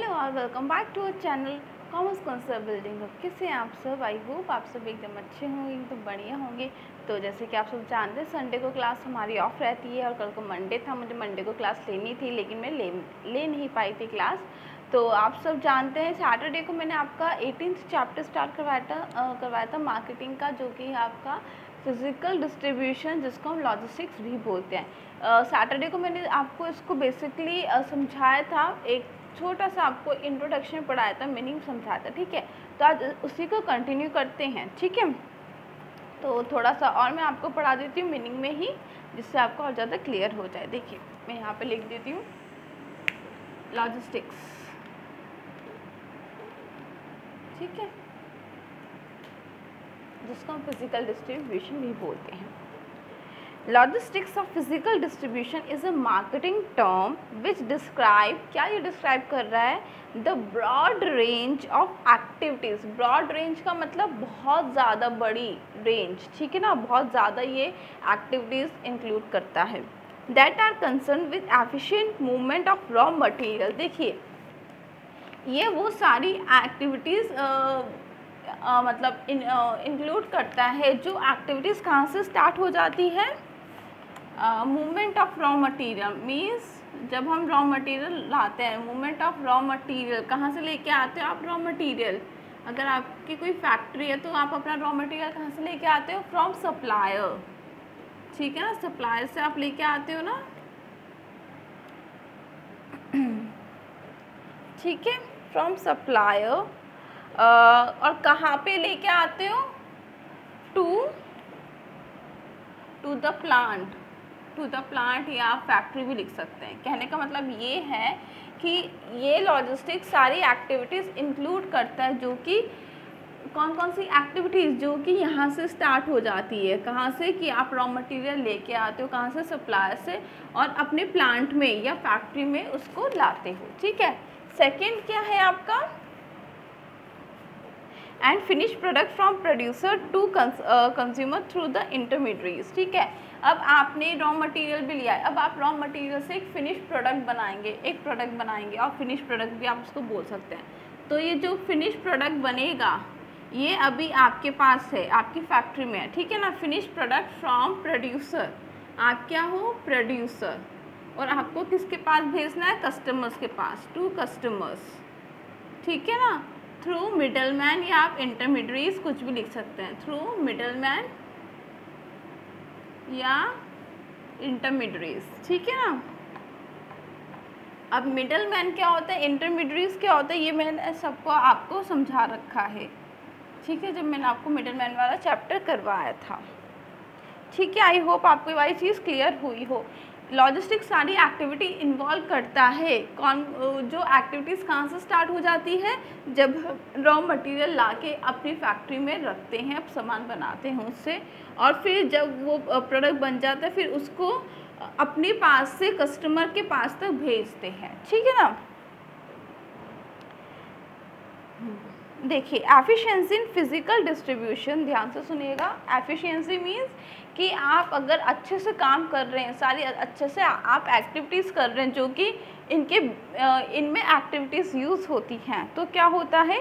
Hello और welcome back to our channel commerce concept building. कैसे हैं आप सब? आई होप आप सब एकदम अच्छे होंगे, तो बढ़िया होंगे। तो जैसे कि आप सब जानते हैं, संडे को क्लास हमारी ऑफ रहती है और कल को मंडे था। मुझे मंडे को क्लास लेनी थी, लेकिन मैं ले नहीं पाई थी क्लास। तो आप सब जानते हैं, सैटरडे को मैंने आपका 18th चैप्टर स्टार्ट करवाया था मार्केटिंग का, जो कि आपका फिज़िकल डिस्ट्रीब्यूशन, जिसको हम लॉजिस्टिक्स भी बोलते हैं। सैटरडे को मैंने आपको इसको बेसिकली समझाया था, एक छोटा सा आपको इंट्रोडक्शन पढ़ाया था, मीनिंग समझाया था। ठीक है, तो आज उसी को कंटिन्यू करते हैं। ठीक है, तो थोड़ा सा और मैं आपको पढ़ा देती हूँ मीनिंग में ही, जिससे आपको और ज़्यादा क्लियर हो जाए। देखिए, मैं यहाँ पे लिख देती हूँ लॉजिस्टिक्स। ठीक है, जिसको हम फिजिकल डिस्ट्रीब्यूशन भी बोलते हैं। Logistics of physical distribution is a marketing term which describe, क्या ये डिस्क्राइब कर रहा है? The broad range of activities. Broad range का मतलब बहुत ज़्यादा बड़ी रेंज, ठीक है ना, बहुत ज़्यादा ये एक्टिविटीज़ इंक्लूड करता है। That are concern with efficient movement of raw material. देखिए, ये वो सारी एक्टिविटीज़ मतलब इंक्लूड करता है जो एक्टिविटीज़ कहाँ से स्टार्ट हो जाती है? Movement of raw material means जब हम रॉ मटेरियल लाते हैं, मूवमेंट ऑफ रॉ मटेरियल, कहाँ से लेके आते हो आप रॉ मटेरियल? अगर आपकी कोई फैक्ट्री है तो आप अपना रॉ मटेरियल कहाँ से लेके आते हो? From supplier. ठीक है ना, सप्लायर से आप लेके आते हो ना। ठीक है, फ्रॉम सप्लायर। और कहाँ पे लेके आते हो? To the plant. To the plant या आप फैक्ट्री भी लिख सकते हैं। कहने का मतलब ये है कि ये लॉजिस्टिक्स सारी एक्टिविटीज़ इंक्लूड करता है, जो कि कौन कौन सी एक्टिविटीज़, जो कि यहाँ से स्टार्ट हो जाती है। कहाँ से? कि आप रॉ मटेरियल लेके आते हो, कहाँ से? सप्लायर से, और अपने प्लांट में या फैक्ट्री में उसको लाते हो। ठीक है, सेकेंड क्या है आपका? And finish product from producer to consumer through the intermediates. ठीक है, अब आपने रॉ मटेरियल भी लिया है, अब आप रॉ मटेरियल से एक फिनिश प्रोडक्ट बनाएंगे, एक प्रोडक्ट बनाएंगे, और फिनिश प्रोडक्ट भी आप उसको बोल सकते हैं। तो ये जो फिनिश प्रोडक्ट बनेगा, ये अभी आपके पास है, आपकी फैक्ट्री में है। ठीक है ना, फिनिश प्रोडक्ट फ्रॉम प्रोड्यूसर। आप क्या हो? प्रोड्यूसर। और आपको किसके पास भेजना है? कस्टमर्स के पास, टू कस्टमर्स। ठीक है ना, थ्रू मिडलमैन, या आप इंटरमीडिएट्स कुछ भी लिख सकते हैं, थ्रू मिडलमैन या इंटरमीडिएट्स। ठीक है ना। अब मिडलमैन क्या होता है, इंटरमीडिएट्स क्या होता है, ये मैंने सबको आपको समझा रखा है। ठीक है, जब मैंने आपको मिडलमैन वाला चैप्टर करवाया था। ठीक है, आई होप आपको ये वाली चीज़ क्लियर हुई हो। लॉजिस्टिक्स सारी एक्टिविटी इन्वॉल्व करता है। कौन जो एक्टिविटीज़ कहाँ से स्टार्ट हो जाती है? जब रॉ मटेरियल लाके अपनी फैक्ट्री में रखते हैं, सामान बनाते हैं उससे, और फिर जब वो प्रोडक्ट बन जाता है, फिर उसको अपने पास से कस्टमर के पास तक भेजते हैं। ठीक है ना। देखिए, एफिशिएंसी इन फिजिकल डिस्ट्रीब्यूशन, ध्यान से सुनिएगा। एफिशिएंसी मीन्स कि आप अगर अच्छे से काम कर रहे हैं, सारी अच्छे से आप एक्टिविटीज़ कर रहे हैं, जो कि इनमें एक्टिविटीज़ यूज़ होती हैं, तो क्या होता है?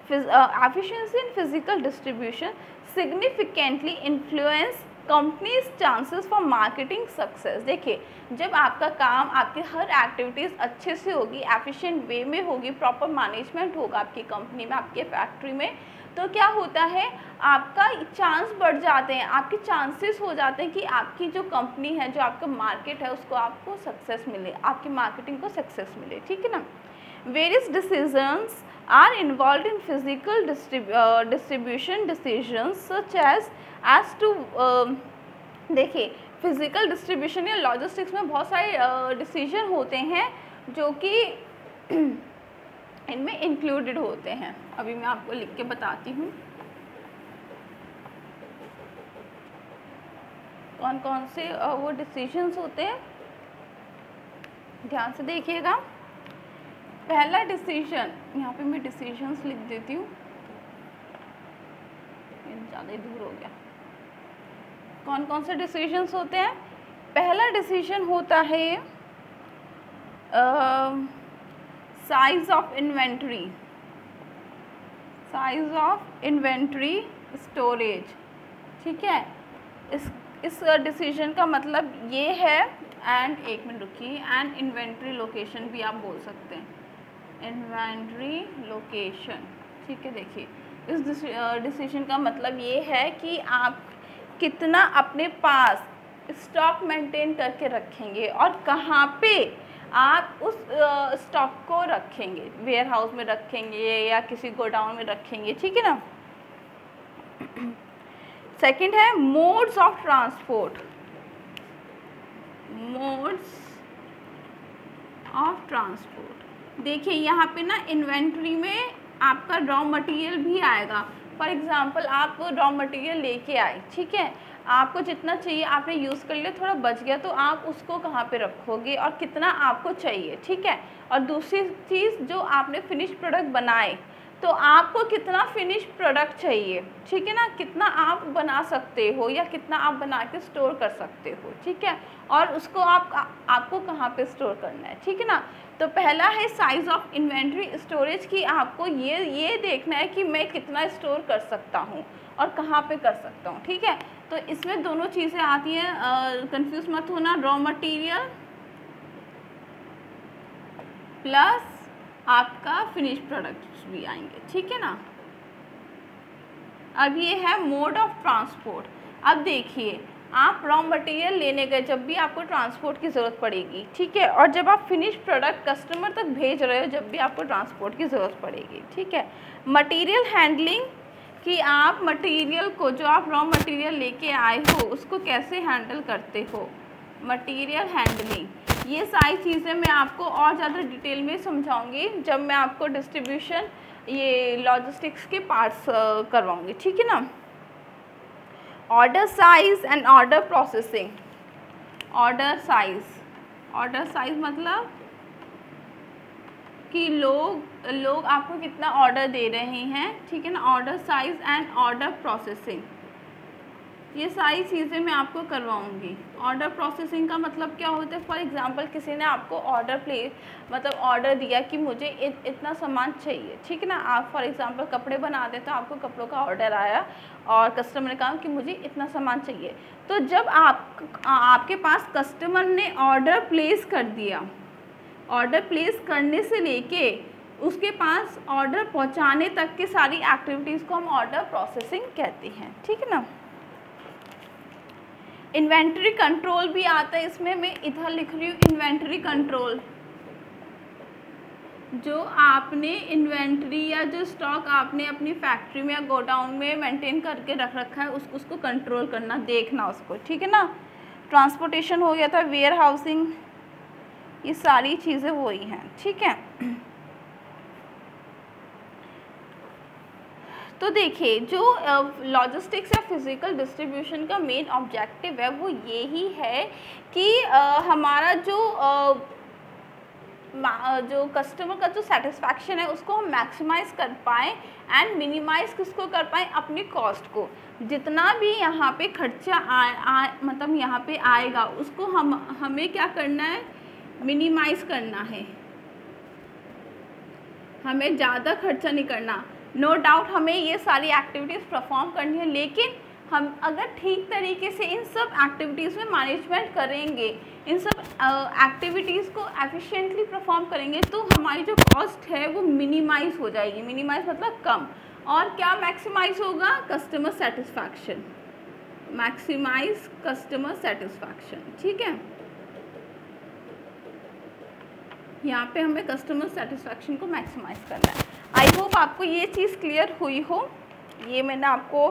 Efficiency in physical distribution significantly influence companies chances for marketing success. देखिए, जब आपका काम, आपकी हर एक्टिविटीज़ अच्छे से होगी, एफिशिएंट वे में होगी, प्रॉपर मैनेजमेंट होगा आपकी कंपनी में, आपके फैक्ट्री में, तो क्या होता है? आपका चांस बढ़ जाते हैं, आपके चांसेस हो जाते हैं कि आपकी जो कंपनी है, जो आपका मार्केट है, उसको आपको सक्सेस मिले, आपकी मार्केटिंग को सक्सेस मिले। ठीक है ना। Various decisions are involve in physical distribution decisions such as to, देखिए, फिजिकल डिस्ट्रीब्यूशन या लॉजिस्टिक्स में बहुत सारे डिसीजन होते हैं जो कि इनमें इंक्लूडेड होते हैं। अभी मैं आपको लिख के बताती हूँ कौन कौन से वो डिसीजंस होते हैं। ध्यान से देखिएगा। पहला डिसीजन, यहाँ पे मैं डिसीजंस लिख देती हूँ, ज़्यादा ही दूर हो गया। कौन कौन से डिसीजंस होते हैं? पहला डिसीजन होता है size of inventory, size of inventory storage, ठीक है। इस डिसीजन का मतलब ये है, एंड एक मिनट रुकिए, एंड इन्वेंट्री लोकेशन भी आप बोल सकते हैं, इन्वेंट्री लोकेशन, ठीक है। देखिए इस डिसीजन का मतलब ये है कि आप कितना अपने पास स्टॉक मेंटेन करके रखेंगे और कहाँ पे आप उस स्टॉक को रखेंगे, वेयर हाउस में रखेंगे या किसी गोडाउन में रखेंगे, ठीक है ना। सेकंड है modes of transport, modes of transport. देखिए यहाँ पे ना इन्वेंट्री में आपका रॉ मटेरियल भी आएगा। फॉर एग्जांपल आप रॉ मटेरियल लेके आए, ठीक है, आपको जितना चाहिए आपने यूज़ कर लिया, थोड़ा बच गया तो आप उसको कहाँ पे रखोगे और कितना आपको चाहिए, ठीक है। और दूसरी चीज़ जो आपने फिनिश प्रोडक्ट बनाए तो आपको कितना फिनिश प्रोडक्ट चाहिए, ठीक है ना, कितना आप बना सकते हो या कितना आप बना के स्टोर कर सकते हो, ठीक है, और उसको आपको कहाँ पे स्टोर करना है, ठीक है ना। तो पहला है साइज़ ऑफ इन्वेंट्री स्टोरेज की आपको ये देखना है कि मैं कितना स्टोर कर सकता हूँ और कहाँ पे कर सकता हूँ, ठीक है। तो इसमें दोनों चीज़ें आती हैं, कंफ्यूज मत होना, रॉ मटेरियल प्लस आपका फिनिश प्रोडक्ट्स भी आएंगे, ठीक है ना। अब ये है मोड ऑफ ट्रांसपोर्ट। अब देखिए आप रॉ मटेरियल लेने गए, जब भी आपको ट्रांसपोर्ट की ज़रूरत पड़ेगी, ठीक है, और जब आप फिनिश प्रोडक्ट कस्टमर तक भेज रहे हो, जब भी आपको ट्रांसपोर्ट की ज़रूरत पड़ेगी, ठीक है। मटेरियल हैंडलिंग, कि आप मटेरियल को, जो आप रॉ मटेरियल लेके आए हो उसको कैसे हैंडल करते हो, मटेरियल हैंडलिंग। ये सारी चीज़ें मैं आपको और ज़्यादा डिटेल में समझाऊंगी जब मैं आपको डिस्ट्रीब्यूशन, ये लॉजिस्टिक्स के पार्ट्स करवाऊंगी, ठीक है ना। Order size and order processing. Order size मतलब कि लोग आपको कितना ऑर्डर दे रहे हैं, ठीक है ना। Order size and order processing, ये सारी चीज़ें मैं आपको करवाऊंगी। ऑर्डर प्रोसेसिंग का मतलब क्या होता है, फॉर एग्जांपल किसी ने आपको ऑर्डर दिया कि मुझे इतना सामान चाहिए, ठीक है ना। आप फॉर एग्जांपल कपड़े बनाते तो आपको कपड़ों का ऑर्डर आया और कस्टमर ने कहा कि मुझे इतना सामान चाहिए। तो जब आपके पास कस्टमर ने ऑर्डर प्लेस कर दिया, ऑर्डर प्लेस करने से लेके उसके पास ऑर्डर पहुंचाने तक की सारी एक्टिविटीज़ को हम ऑर्डर प्रोसेसिंग कहते हैं, ठीक है ना। इन्वेंट्री कंट्रोल भी आता है इसमें, मैं इधर लिख रही हूँ इन्वेंट्री कंट्रोल। जो आपने इन्वेंट्री या जो स्टॉक आपने अपनी फैक्ट्री में या गोडाउन में मेंटेन करके रख रखा है उसको कंट्रोल करना, देखना उसको, ठीक है ना। ट्रांसपोर्टेशन हो गया था, वेयर हाउसिंग, ये सारी चीज़ें वही हैं, ठीक है। तो देखिए जो लॉजिस्टिक्स या फिज़िकल डिस्ट्रीब्यूशन का मेन ऑब्जेक्टिव है वो यही है कि हमारा जो कस्टमर का जो सेटिस्फैक्शन है उसको हम मैक्सिमाइज़ कर पाएँ एंड मिनिमाइज़ किसको कर पाएँ, अपनी कॉस्ट को। जितना भी यहाँ पे खर्चा मतलब यहाँ पे आएगा उसको हमें क्या करना है, मिनिमाइज़ करना है, हमें ज़्यादा खर्चा नहीं करना। नो डाउट हमें ये सारी एक्टिविटीज़ परफॉर्म करनी है, लेकिन हम अगर ठीक तरीके से इन सब एक्टिविटीज़ में मैनेजमेंट करेंगे, इन सब एक्टिविटीज़ को एफिशिएंटली परफॉर्म करेंगे तो हमारी जो कॉस्ट है वो मिनिमाइज़ हो जाएगी। मिनिमाइज़ मतलब कम, और क्या मैक्सिमाइज़ होगा, customer satisfaction, maximise customer satisfaction, ठीक है। यहाँ पे हमें कस्टमर सेटिस्फैक्शन को मैक्सिमाइज़ करना है। आई होप आपको ये चीज़ क्लियर हुई हो। ये मैंने आपको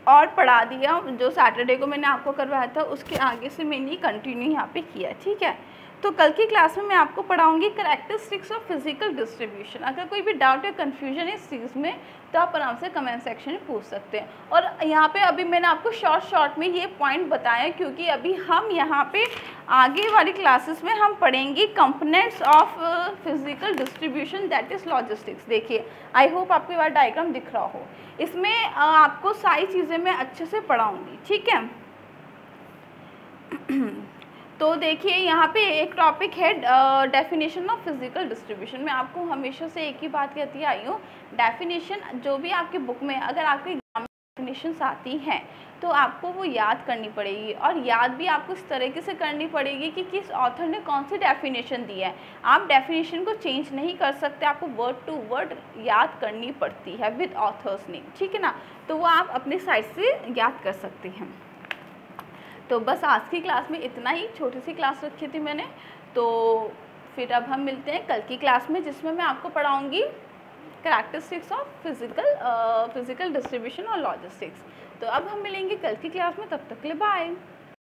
और पढ़ा दिया, जो सैटरडे को मैंने आपको करवाया था उसके आगे से मैंने कंटिन्यू यहाँ पे किया, ठीक है। तो कल की क्लास में मैं आपको पढ़ाऊँगी कैरेक्टरिस्टिक्स ऑफ फिजिकल डिस्ट्रीब्यूशन। अगर कोई भी डाउट या कन्फ्यूजन है इस चीज़ में तो आप आराम से कमेंट सेक्शन में पूछ सकते हैं। और यहाँ पे अभी मैंने आपको शॉर्ट में ये पॉइंट बताया क्योंकि अभी हम यहाँ पे आगे वाली क्लासेस में हम पढ़ेंगे components of physical distribution, that is logistics. देखिए आई होप आपको ये डायग्राम दिख रहा हो, इसमें आपको सारी चीज़ें मैं अच्छे से पढ़ाऊँगी, ठीक है। तो देखिए यहाँ पे एक टॉपिक है डेफिनेशन ऑफ फिजिकल डिस्ट्रीब्यूशन। मैं आपको हमेशा से एक ही बात कहती आई हूँ, डेफिनेशन जो भी आपकी बुक में अगर आपके एग्जाम में डेफिनेशंस आती हैं तो आपको वो याद करनी पड़ेगी, और याद भी आपको इस तरीके से करनी पड़ेगी कि किस ऑथर ने कौन सी डेफिनेशन दी है। आप डेफिनेशन को चेंज नहीं कर सकते, आपको वर्ड टू वर्ड याद करनी पड़ती है विद ऑथर्स नेम, ठीक है ना। तो वो आप अपने साइड से याद कर सकते हैं। तो बस आज की क्लास में इतना ही, छोटी सी क्लास रखी थी मैंने। तो फिर अब हम मिलते हैं कल की क्लास में, जिसमें मैं आपको पढ़ाऊँगी कैरेक्टरिस्टिक्स ऑफ फिजिकल डिस्ट्रीब्यूशन और लॉजिस्टिक्स। तो अब हम मिलेंगे कल की क्लास में, तब तक के लिए बाय।